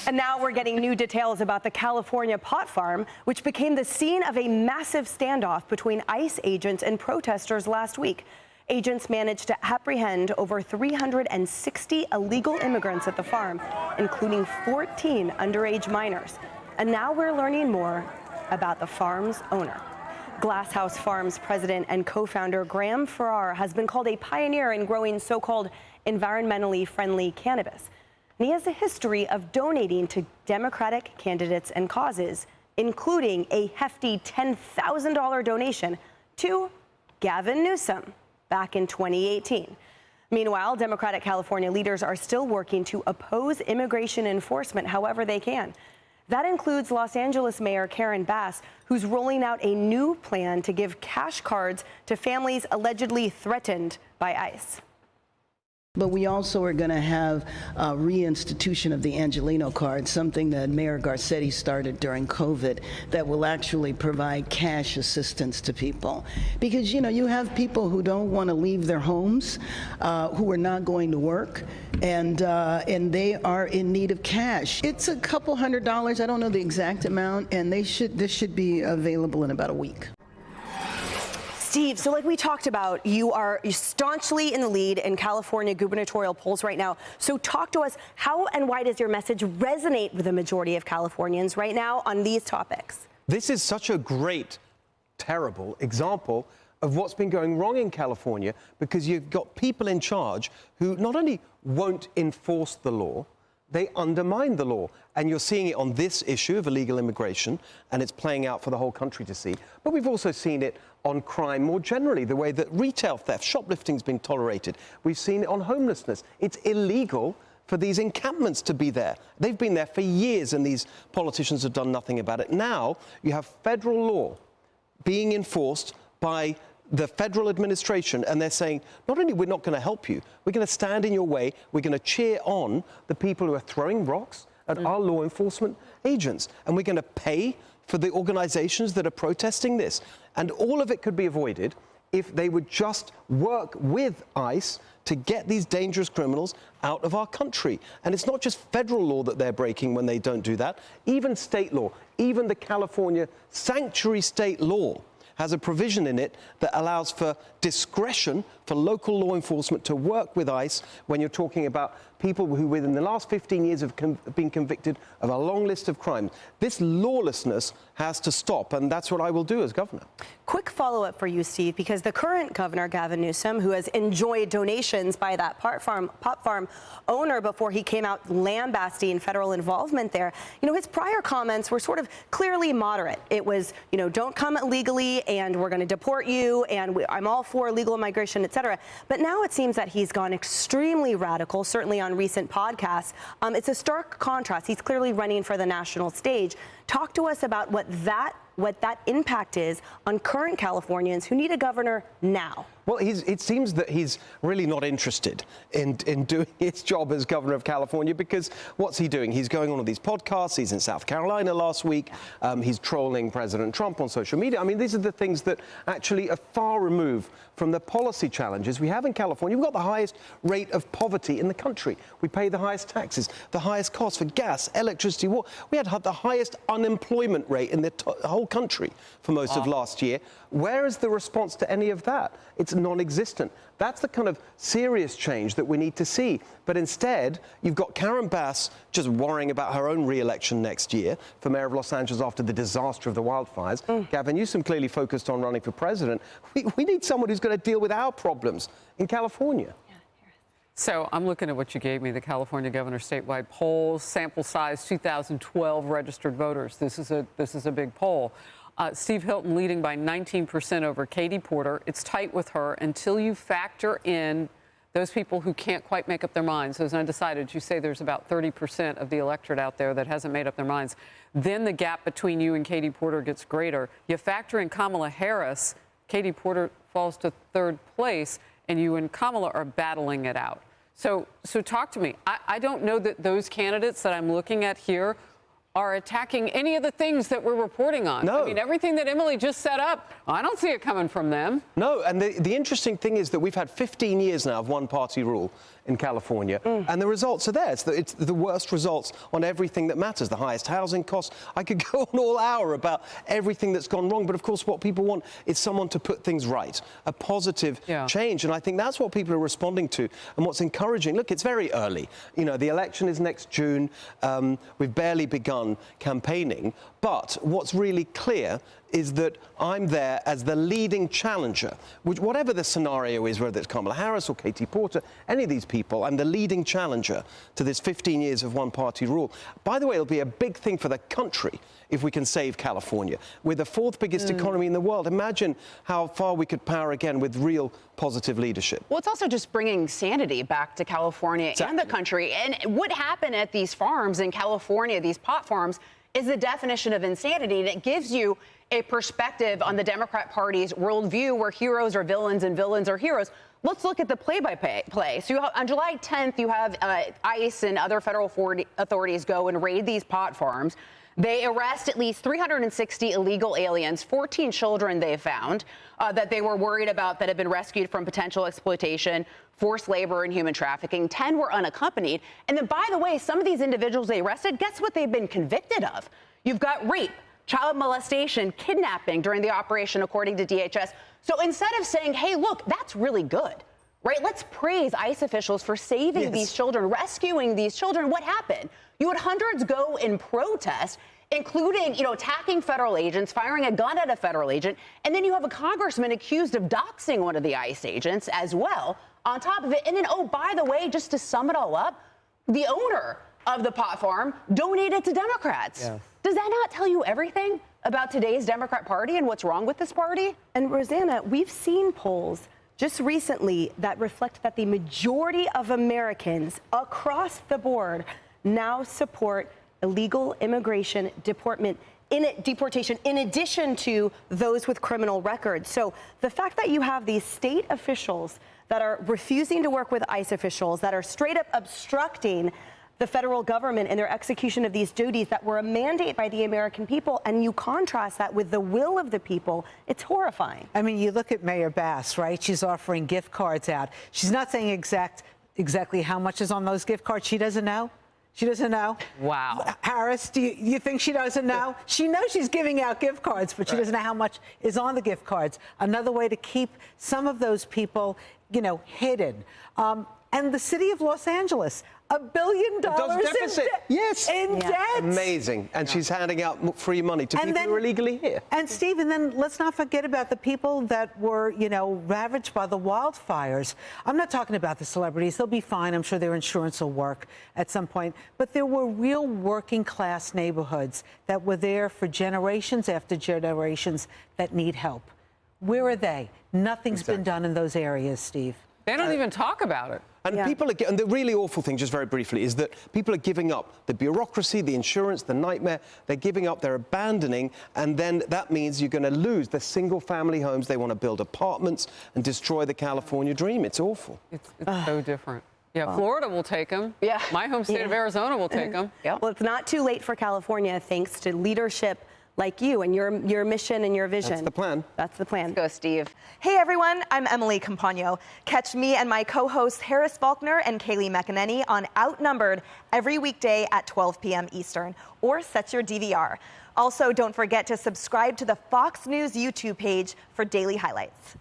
And now we're getting new details about the California pot farm, which became the scene of a massive standoff between ICE agents and protesters last week. Agents managed to apprehend over 360 illegal immigrants at the farm, including 14 underage minors. And now we're learning more about the farm's owner. Glasshouse Farms president and co-founder Graham Farrar has been called a pioneer in growing so-called environmentally friendly cannabis. And he has a history of donating to Democratic candidates and causes, including a hefty $10,000 donation to Gavin Newsom back in 2018. Meanwhile, Democratic California leaders are still working to oppose immigration enforcement however they can. That includes Los Angeles Mayor Karen Bass, who's rolling out a new plan to give cash cards to families allegedly threatened by ICE. But we also are going to have a reinstitution of the Angelino card, something that Mayor Garcetti started during COVID, that will actually provide cash assistance to people. Because, you know, you have people who don't want to leave their homes, who are not going to work, and they are in need of cash. It's a couple $100s, I don't know the exact amount, and this should be available in about a week. Steve, so like we talked about, you are staunchly in the lead in California gubernatorial polls right now. So talk to us, how and why does your message resonate with the majority of Californians right now on these topics? This is such a great, terrible example of what's been going wrong in California, because you've got people in charge who not only won't enforce the law, they undermine the law. And you're seeing it on this issue of illegal immigration, and it's playing out for the whole country to see. But we've also seen it on crime more generally, the way that retail theft, shoplifting is being tolerated. We've seen it on homelessness. It's illegal for these encampments to be there. They've been there for years, and these politicians have done nothing about it. Now you have federal law being enforced by the federal administration, and they're saying, not only we're not going to help you, we're going to stand in your way, we're going to cheer on the people who are throwing rocks at our law enforcement agents, and we're going to pay for the organizations that are protesting this. And all of it could be avoided if they would just work with ICE to get these dangerous criminals out of our country. And it's not just federal law that they're breaking when they don't do that, even state law, even the California sanctuary state law has a provision in it that allows for discretion for local law enforcement to work with ICE when you're talking about people who within the last 15 years have been convicted of a long list of crimes. This lawlessness has to stop, and that's what I will do as governor. Quick follow-up for you, Steve, because the current governor, Gavin Newsom, who has enjoyed donations by that pot farm owner before he came out lambasting federal involvement there, you know, his prior comments were sort of clearly moderate. It was, you know, don't come illegally and we're going to deport you, and I'm all for legal immigration, et cetera. But now it seems that he's gone extremely radical, certainly on recent podcasts. It's a stark contrast. He's clearly running for the national stage. Talk to us about what that impact is on current Californians who need a governor now. Well, it seems that he's really not interested in doing his job as governor of California, because what's he doing? He's going on all these podcasts. He's in South Carolina last week. He's trolling President Trump on social media. I mean, these are the things that actually are far removed from the policy challenges we have in California. We've got the highest rate of poverty in the country. We pay the highest taxes, the highest costs for gas, electricity, water. We had the highest unemployment rate in the whole country for most of last year. Where is the response to any of that? It's non-existent. That's the kind of serious change that we need to see. But instead, you've got Karen Bass just worrying about her own re-election next year for mayor of Los Angeles after the disaster of the wildfires. Gavin Newsom clearly focused on running for president. We need someone who's going to deal with our problems in California. So I'm looking at what you gave me, the California governor statewide polls, sample size 2012 registered voters. This is a big poll. Steve Hilton leading by 19% over Katie Porter. It's tight with her until you factor in those people who can't quite make up their minds, those undecided. You say there's about 30% of the electorate out there that hasn't made up their minds. Then the gap between you and Katie Porter gets greater. You factor in Kamala Harris, Katie Porter falls to third place, and you and Kamala are battling it out. So talk to me. I don't know that those candidates that I'm looking at here are attacking any of the things that we're reporting on. No. I mean, everything that Emily just set up, I don't see it coming from them. No, and the interesting thing is that we've had 15 years now of one-party rule in California, and the results are there. It's the worst results on everything that matters, the highest housing costs. I could go on all hour about everything that's gone wrong, but of course what people want is someone to put things right, a positive change, and I think that's what people are responding to, and what's encouraging. Look, it's very early. You know, the election is next June. We've barely begun campaigning, but what's really clear is that I'm there as the leading challenger, which, whatever the scenario is, whether it's Kamala Harris or Katie Porter, any of these people, I'm the leading challenger to this 15 years of one-party rule. By the way, it'll be a big thing for the country if we can save California. We're the fourth biggest economy in the world. Imagine how far we could power again with real positive leadership. Well, it's also just bringing sanity back to California and the country. And what happened at these farms in California, these pot farms, is the definition of insanity. And it gives you a perspective on the Democrat Party's worldview where heroes are villains and villains are heroes. Let's look at the play-by-play. So on July 10th, you have ICE and other federal authorities go and raid these pot farms. They arrest at least 360 illegal aliens, 14 children they found that they were worried about that had been rescued from potential exploitation, forced labor, and human trafficking. 10 were unaccompanied. And then, by the way, some of these individuals they arrested, guess what they've been convicted of? You've got rape, child molestation, kidnapping during the operation, according to DHS. So instead of saying, hey, look, that's really good, right? Let's praise ICE officials for saving these children, rescuing these children. What happened? You had hundreds go and protest, including, attacking federal agents, firing a gun at a federal agent. And then you have a congressman accused of doxing one of the ICE agents as well on top of it. And then, oh, by the way, just to sum it all up, the owner of the pot farm donated to Democrats. Yeah. Does that not tell you everything about today's Democrat Party and what's wrong with this party? And Rosanna, we've seen polls just recently that reflect that the majority of Americans across the board now support illegal immigration deportation in addition to those with criminal records. So the fact that you have these state officials that are refusing to work with ICE officials, that are straight up obstructing the federal government in their execution of these duties that were a mandate by the American people, and you contrast that with the will of the people, it's horrifying. I mean, you look at Mayor Bass, right? She's offering gift cards out. She's not saying exactly how much is on those gift cards. She doesn't know. She doesn't know. Wow. Harris, do you think she doesn't know? She knows she's giving out gift cards, but she doesn't know how much is on the gift cards. Another way to keep some of those people, hidden. And the city of Los Angeles, $1 billion in debt. Yes. In debt. Amazing. And she's handing out free money to people who are illegally here. And Steve, and then let's not forget about the people that were, ravaged by the wildfires. I'm not talking about the celebrities. They'll be fine. I'm sure their insurance will work at some point. But there were real working class neighborhoods that were there for generations after generations that need help. Where are they? Nothing's been done in those areas, Steve. They don't even talk about it. And people are, and the really awful thing, just very briefly, is that people are giving up the bureaucracy, the insurance, the nightmare. They're giving up, they're abandoning, and then that means you're going to lose the single-family homes. They want to build apartments and destroy the California dream. It's awful. It's so different. Yeah, Florida will take them. Yeah. My home state of Arizona will take them. Yep. Well, it's not too late for California, thanks to leadership like you and your mission and your vision. That's the plan. That's the plan. Go, Steve. Hey, everyone. I'm Emily Campagno. Catch me and my co-hosts Harris Faulkner and Kaylee McEnany on Outnumbered every weekday at 12 p.m. Eastern, or set your DVR. Also, don't forget to subscribe to the Fox News YouTube page for daily highlights.